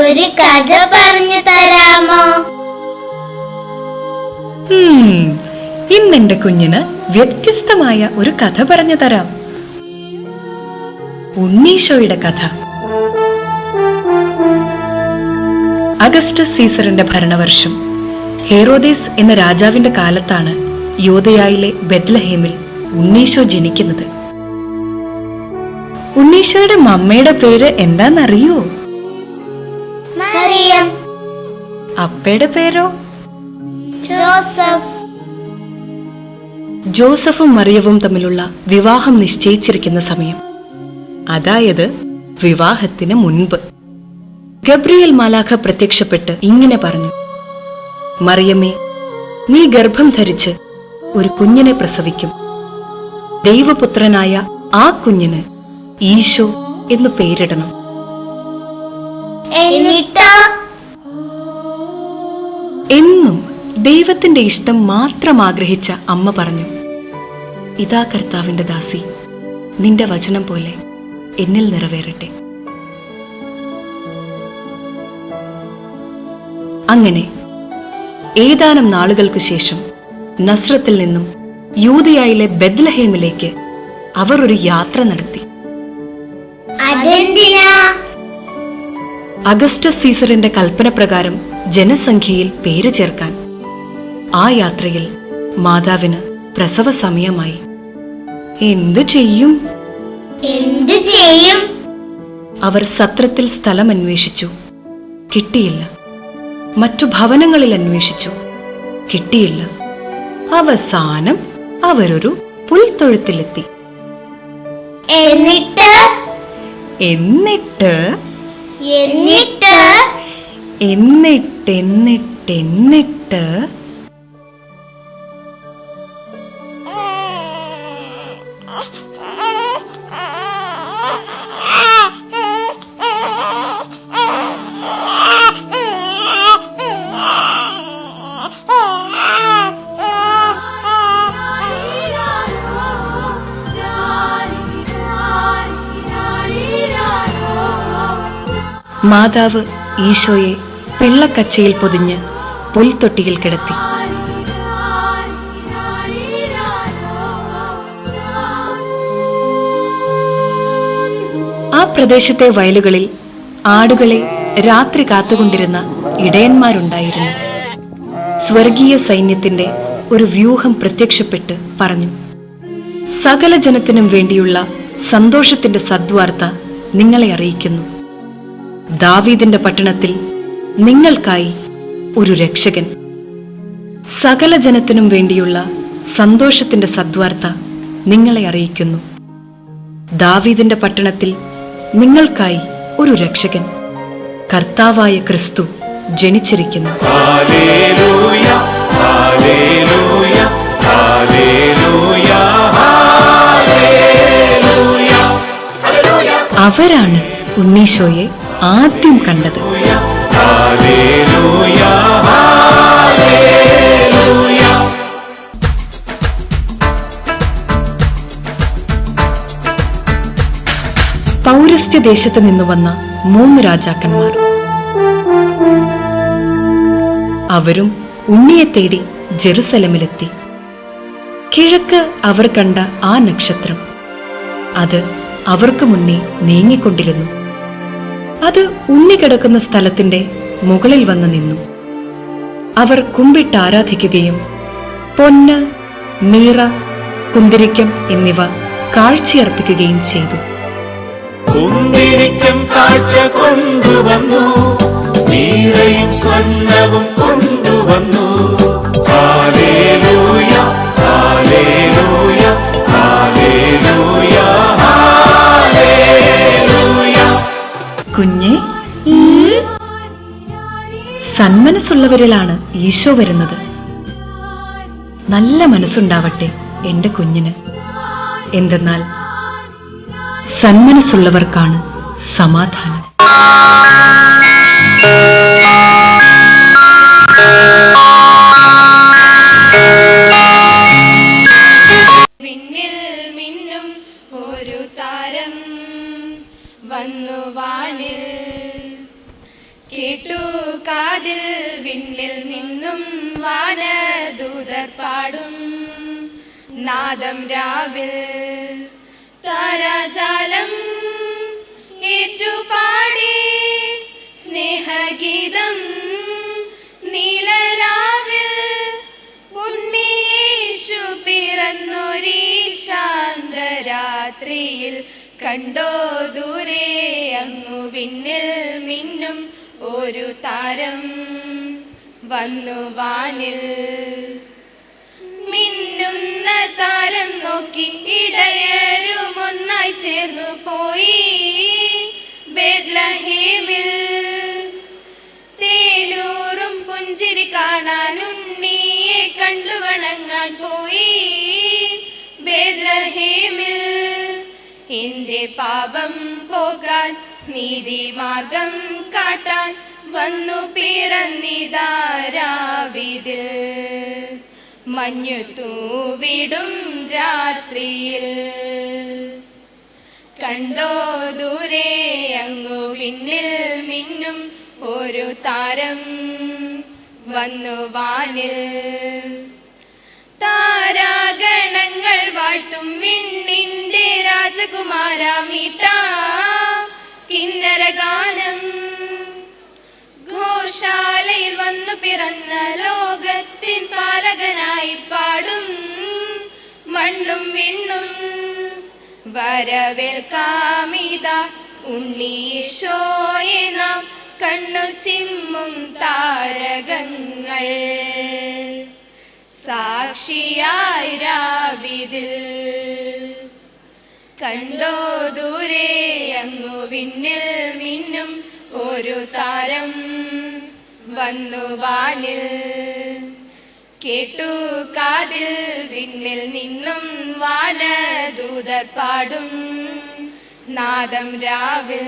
ഒരു കഥ പറഞ്ഞു തരാമോ? ഇന്ന് എന്റെ കുഞ്ഞിന് വ്യത്യസ്തമായ ഒരു കഥ പറഞ്ഞു തരാം. ഉണ്ണീശോയുടെ കഥ. അഗസ്റ്റസ് സീസറിന്റെ ഭരണവർഷം ഹെറോദേസ് എന്ന രാജാവിന്റെ കാലത്താണ് യൂദയായിലെ ബെത്ലഹേമിൽ ഉണ്ണീശോ ജനിക്കുന്നത്. ഉണ്ണീശോയുടെ മമ്മയുടെ പേര് എന്താണെന്നറിയോ? മറിയം. അപ്പയുടെ പേരോ? ജോസഫ്. ജോസഫും മറിയവും തമ്മിലുള്ള വിവാഹം നിശ്ചയിച്ചിരിക്കുന്ന സമയം, അതായത് വിവാഹത്തിന് മുൻപ്, ഗബ്രിയേൽ മാലാഖ പ്രത്യക്ഷപ്പെട്ട് ഇങ്ങനെ പറഞ്ഞു: മറിയമേ, നീ ഗർഭം ധരിച്ച് ഒരു കുഞ്ഞിനെ പ്രസവിക്കും. ദൈവപുത്രനായ ആ കുഞ്ഞിന് ഈശോ എന്ന് പേരിടണം. എന്നും ദൈവത്തിന്റെ ഇഷ്ടം മാത്രം ആഗ്രഹിച്ച അമ്മ പറഞ്ഞു: ഇതാ കർത്താവിന്റെ ദാസി, നിന്റെ വചനം പോലെ എന്നിൽ നിറവേറട്ടെ. അങ്ങനെ ഏതാനും നാളുകൾക്ക് ശേഷം നസ്രത്തിൽ നിന്നും യൂദയായിലെ ബെത്ലഹേമിലേക്ക് അവർ ഒരു യാത്ര നടത്തി. അഗസ്റ്റസ് സീസറിന്റെ കൽപ്പന പ്രകാരം ജനസംഖ്യയിൽ പേര് ചേർക്കാൻ. ആ യാത്രയിൽ മാതാവിന് പ്രസവ സമയമായി. എന്തു ചെയ്യും? അവർ സത്രത്തിൽ സ്ഥലം അന്വേഷിച്ചു, കിട്ടിയില്ല. മറ്റു ഭവനങ്ങളിൽ അന്വേഷിച്ചു, കിട്ടിയില്ല. അവസാനം അവരൊരു പുൽത്തൊഴുത്തിലെത്തി. എന്നിട്ട് മാതാവ് ഈശോയെ പിള്ളക്കച്ചയിൽ പൊതിഞ്ഞ് പുൽത്തൊട്ടിയിൽ കിടത്തി. ആ പ്രദേശത്തെ വയലുകളിൽ ആടുകളെ രാത്രി കാത്തുകൊണ്ടിരുന്ന ഇടയന്മാരുണ്ടായിരുന്നു. സ്വർഗീയ സൈന്യത്തിന്റെ ഒരു വ്യൂഹം പ്രത്യക്ഷപ്പെട്ട് പറഞ്ഞു: സകല ജനത്തിനും വേണ്ടിയുള്ള സന്തോഷത്തിന്റെ സദ്വാർത്ത നിങ്ങളെ അറിയിക്കുന്നു. ദാവീദിന്റെ പട്ടണത്തിൽ നിങ്ങൾക്കായി ഒരു രക്ഷകൻ. സകല ജനത്തിനും വേണ്ടിയുള്ള സന്തോഷത്തിന്റെ സദ്വാർത്ത നിങ്ങളെ അറിയിക്കുന്നു. ദാവീദിന്റെ പട്ടണത്തിൽ നിങ്ങൾക്കായി ഒരു രക്ഷകൻ, കർത്താവായ ക്രിസ്തു ജനിച്ചിരിക്കുന്നു. ഹല്ലേലൂയ, ഹല്ലേലൂയ, ഹല്ലേലൂയ, ഹല്ലേലൂയ. അവരാണ് ഉണ്ണീശോയെ ആദ്യം കണ്ടത്. ഹല്ലേലൂയ, ഹല്ലേലൂയ. പൗരസ്ത്യ ദേശത്ത് നിന്ന് വന്ന 3 രാജാക്കന്മാർ. അവരും ഉണ്ണിയെ തേടി ജെറുസലമിലെത്തി. കിഴക്ക് അവർ കണ്ട ആ നക്ഷത്രം, അത് അവർക്ക് മുന്നേ നീങ്ങിക്കൊണ്ടിരുന്നു. അത് ഉണ്ണി കിടക്കുന്ന സ്ഥലത്തിന്റെ മുകളിൽ വന്ന് നിന്നു. അവർ കുമ്പിട്ട് ആരാധിക്കുകയും പൊന്ന്, മീറ, കുന്തിരിക്കം എന്നിവ കാഴ്ചയർപ്പിക്കുകയും ചെയ്തു. കുന്തിരിക്കം കാഴ്ച കൊണ്ടുവന്നു, മീറയും സ്വർണ്ണവും കൊണ്ടുവന്നു. ഹല്ലേലൂയ, ഹല്ലേലൂയ, ഹല്ലേലൂയ, ഹല്ലേലൂയ. കുഞ്ഞെ, സന്മനസ്സുള്ളവരിലാണ് ഈശോ വരുന്നത്. നല്ല മനസ്സുണ്ടാവട്ടെ എന്റെ കുഞ്ഞിന്. എന്തെന്നാൽ സന്മനസ്സുള്ളവർക്കാണ് സമാധാനം. വിണ്ണിൽ മിന്നും ഒരു താരം വന്നു വാനിൽ കേട്ടു കാതിൽ വിണ്ണിൽ നിന്നും വാനദൂതർ പാടും നാദം രാവിൽ താരാജാലം ഏറ്റുപാടി സ്നേഹഗീതം നീലരാവിൽ ഉണ്ണിയേശു പിറന്നൊരീ ശാന്തരാത്രിയിൽ കണ്ടോ ദൂരെ അങ്ങു വിണ്ണിൽ മിന്നും ഒരു താരം വന്നു വാനിൽ. മിന്നുന്ന താരം നോക്കി ഇടയരുമൊന്നായി ചേർന്നു പോയി ബേത്ലഹേമിൽ. തേനൂറും പുഞ്ചിരി കാണാൻ ഉണ്ണിയെ കണ്ടു വണങ്ങാൻ പോയി ബേത്ലഹേമിൽ. എന്റെ പാപം പോകാൻ നീതിമാർഗം കാട്ടാൻ വന്നു പിറന്നിതാരാവിതിൽ. മഞ്ഞു തൂവിടും രാത്രിയിൽ കണ്ടോ ദൂരെ അങ്ങു വിണ്ണിൽ മിന്നും ഒരു താരം വന്നു വാനിൽ. താരാഗണങ്ങൾ വാഴ്ത്തും വിണ്ണിന്റെ രാജകുമാരമീട്ടാ കിന്നരഗാനം. ഘോഷാലയിൽ വന്നു പിറന്ന ലോകത്തിൻ പാലകനായി പാടും മണ്ണും വിണ്ണും. വരവേൽക്കാമിത ഉണ്ണീശോയെ നാം കണ്ണു ചിമ്മും താരകങ്ങൾ സാക്ഷിയായി രാവിതിൽ. കണ്ടോ ദൂരെ അങ്ങു വിണ്ണിൽ മിന്നും ഒരു താരം വന്നു വാനിൽ. കേട്ടു കാതിൽ വിണ്ണിൽ നിന്നും വാനദൂതർ പാടും നാദം രാവിൽ.